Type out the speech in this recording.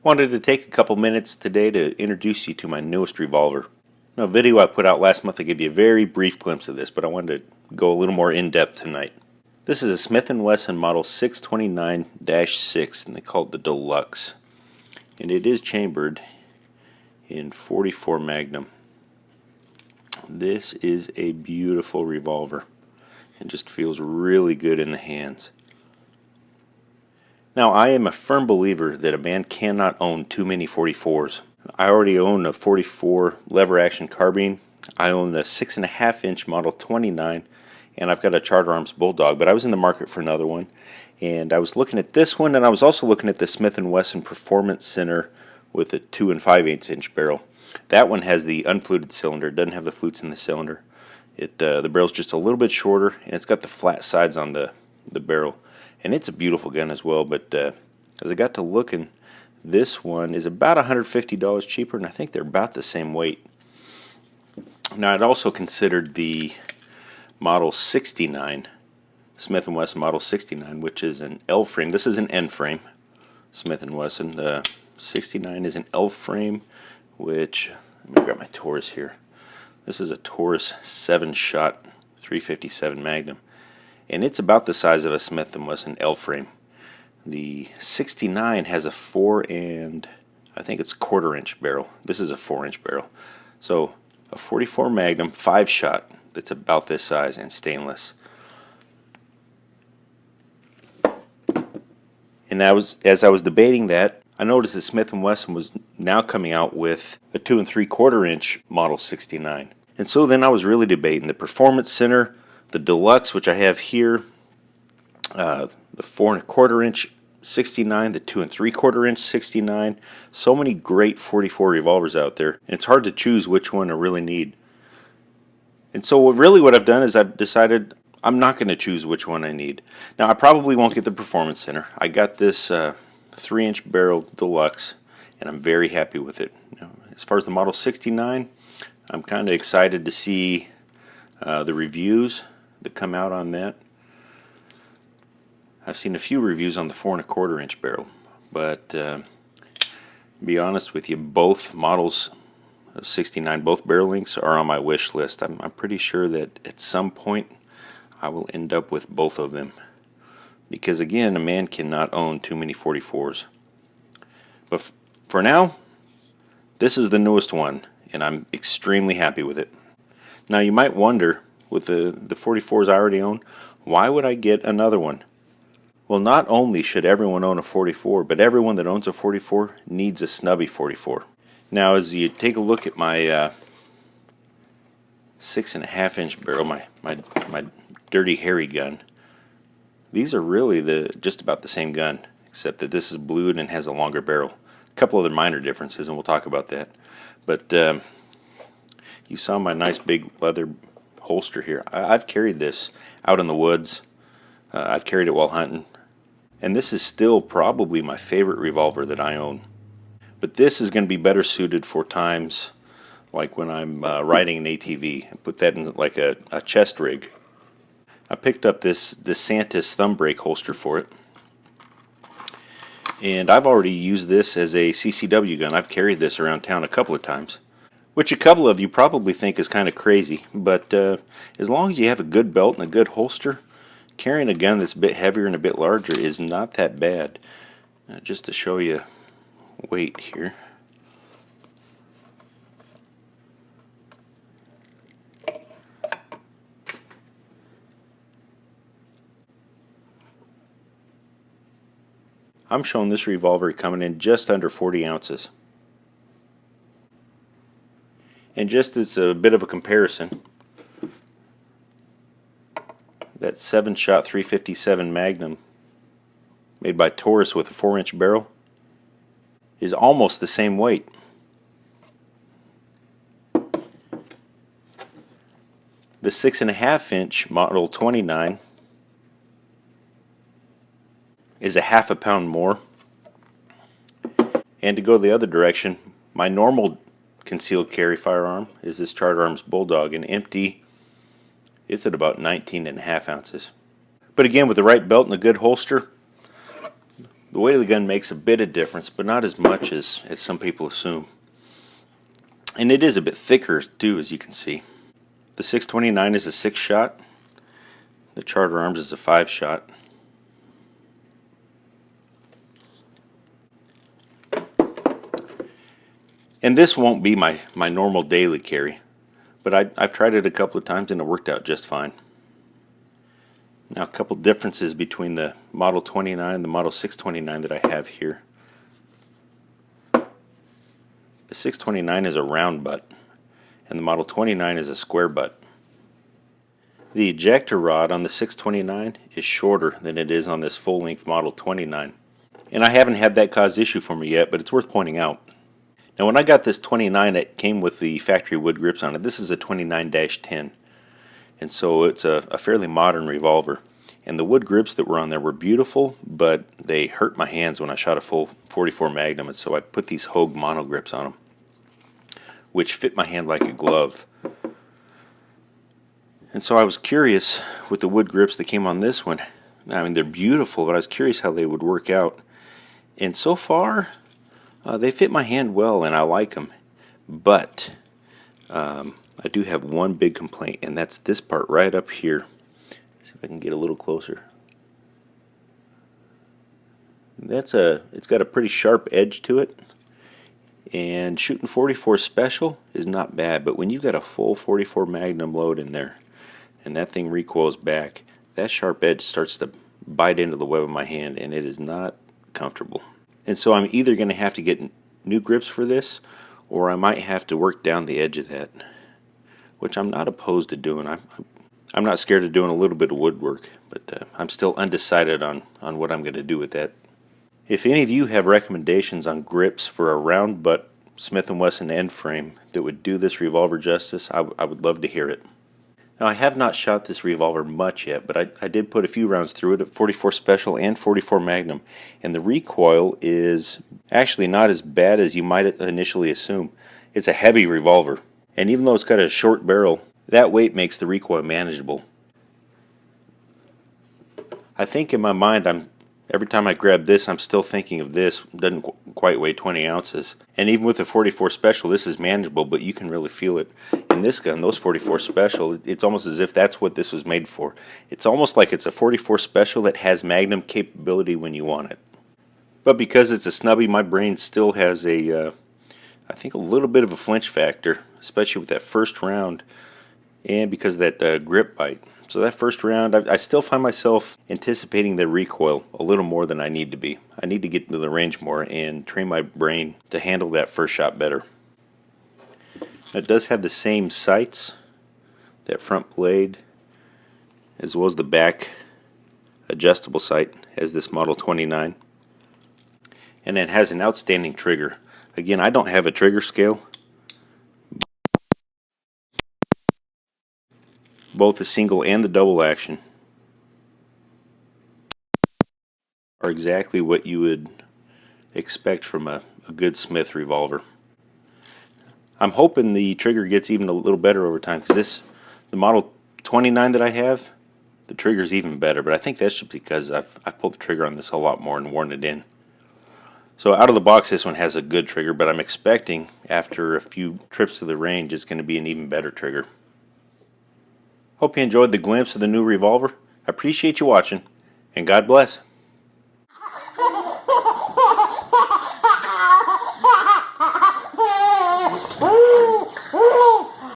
Wanted to take a couple minutes today to introduce you to my newest revolver. Now, a video I put out last month, I gave you a very brief glimpse of this, but I wanted to go a little more in-depth tonight. This is a Smith & Wesson model 629-6, and they call it the Deluxe. And it is chambered in .44 Magnum. This is a beautiful revolver and just feels really good in the hands. Now, I am a firm believer that a man cannot own too many .44s. I already own a .44 lever action carbine. I own a 6.5 inch model 29, and I've got a Charter Arms Bulldog, but I was in the market for another one. And I was looking at this one, and I was also looking at the Smith & Wesson Performance Center with a 2 5/8 inch barrel. That one has the unfluted cylinder. It doesn't have the flutes in the cylinder. The barrel's just a little bit shorter, and it's got the flat sides on the barrel. And it's a beautiful gun as well, but as I got to looking, this one is about $150 cheaper, and I think they're about the same weight. Now, I'd also considered the Model 69, Smith & Wesson Model 69, which is an L frame. This is an N frame, Smith & Wesson. The 69 is an L frame, which, let me grab my Taurus here. This is a Taurus 7-shot 357 Magnum. And it's about the size of a Smith & Wesson L frame. The 69 has a 4 and I think it's 1/4 inch barrel. This is a 4-inch barrel. So a .44 Magnum 5-shot that's about this size and stainless. And as I was debating that, I noticed that Smith & Wesson was now coming out with a 2 3/4 inch Model 69. And so then I was really debating the Performance Center, the Deluxe, which I have here, the 4 1/4 inch 69, the 2 3/4 inch 69. So many great .44 revolvers out there, and it's hard to choose which one I really need. And so what I've done is I've decided I'm not going to choose which one I need. Now, I probably won't get the Performance Center. I got this 3-inch barrel Deluxe, and I'm very happy with it. Now, as far as the Model 69, I'm kind of excited to see the reviews that come out on that. I've seen a few reviews on the 4 1/4 inch barrel, but to be honest with you, both models of 69, both barrel lengths are on my wish list. I'm pretty sure that at some point I will end up with both of them, because again, a man cannot own too many .44s. But for now, this is the newest one, and I'm extremely happy with it. Now, you might wonder, with the .44s I already own, why would I get another one? Well, not only should everyone own a .44, but everyone that owns a .44 needs a Snubby .44. Now, as you take a look at my 6.5 inch barrel, my dirty hairy gun, these are really just about the same gun, except that this is blued and has a longer barrel. A couple other minor differences, and we'll talk about that. But you saw my nice big leather holster here. I've carried this out in the woods. I've carried it while hunting. And this is still probably my favorite revolver that I own. But this is going to be better suited for times like when I'm riding an ATV. I put that in like a chest rig. I picked up this Santis thumb brake holster for it. And I've already used this as a CCW gun. I've carried this around town a couple of times, which a couple of you probably think is kind of crazy. But as long as you have a good belt and a good holster, carrying a gun that's a bit heavier and a bit larger is not that bad. Just to show you weight here. I'm showing this revolver coming in just under 40 ounces. And just as a bit of a comparison, that 7-shot 357 Magnum made by Taurus with a 4-inch barrel is almost the same weight. The 6.5 inch Model 29 is a half a pound more. And to go the other direction, my normal concealed carry firearm is this Charter Arms Bulldog, and empty, it's at about 19.5 ounces. But again, with the right belt and a good holster, The weight of the gun makes a bit of difference, but not as much as some people assume. And it is a bit thicker too, as you can see. The 629 is a 6-shot. The Charter Arms is a 5-shot. And this won't be my normal daily carry, but I've tried it a couple of times and it worked out just fine. Now, a couple differences between the Model 29 and the Model 629 that I have here. The 629 is a round butt, and the Model 29 is a square butt. The ejector rod on the 629 is shorter than it is on this full-length Model 29. And I haven't had that cause issue for me yet, but it's worth pointing out. Now, when I got this 29, it came with the factory wood grips on it. This is a 29-10, and so it's a fairly modern revolver. And the wood grips that were on there were beautiful, but they hurt my hands when I shot a full 44 Magnum, and so I put these Hogue mono grips on them, which fit my hand like a glove. And so I was curious with the wood grips that came on this one. I mean, they're beautiful, but I was curious how they would work out. And so far, they fit my hand well, and I like them. But I do have one big complaint, and that's this part right up here. See if I can get a little closer. It's got a pretty sharp edge to it, and shooting 44 special is not bad, but when you've got a full 44 Magnum load in there, and that thing recoils back, that sharp edge starts to bite into the web of my hand, and it is not comfortable. And so I'm either going to have to get new grips for this, or I might have to work down the edge of that, which I'm not opposed to doing. I'm not scared of doing a little bit of woodwork, but I'm still undecided on what I'm going to do with that. If any of you have recommendations on grips for a round butt Smith & Wesson end frame that would do this revolver justice, I would love to hear it. Now, I have not shot this revolver much yet, but I did put a few rounds through it at 44 Special and 44 Magnum, and the recoil is actually not as bad as you might initially assume. It's a heavy revolver, and even though it's got a short barrel, that weight makes the recoil manageable. I think in my mind, every time I grab this, I'm still thinking of this. It doesn't quite weigh 20 ounces. And even with the 44 Special, this is manageable, but you can really feel it. In this gun, those 44 Special, it's almost as if that's what this was made for. It's almost like it's a 44 Special that has Magnum capability when you want it. But because it's a Snubby, my brain still has I think a little bit of a flinch factor, especially with that first round, and because of that grip bite. So that first round, I still find myself anticipating the recoil a little more than I need to be. I need to get into the range more and train my brain to handle that first shot better. It does have the same sights, that front blade, as well as the back adjustable sight as this Model 29. And it has an outstanding trigger. Again, I don't have a trigger scale. Both the single and the double action are exactly what you would expect from a good Smith revolver. I'm hoping the trigger gets even a little better over time, because the Model 29 that I have, the trigger's even better, but I think that's just because I've pulled the trigger on this a lot more and worn it in. So out of the box, this one has a good trigger, but I'm expecting after a few trips to the range, it's going to be an even better trigger. Hope you enjoyed the glimpse of the new revolver. I appreciate you watching, and God bless.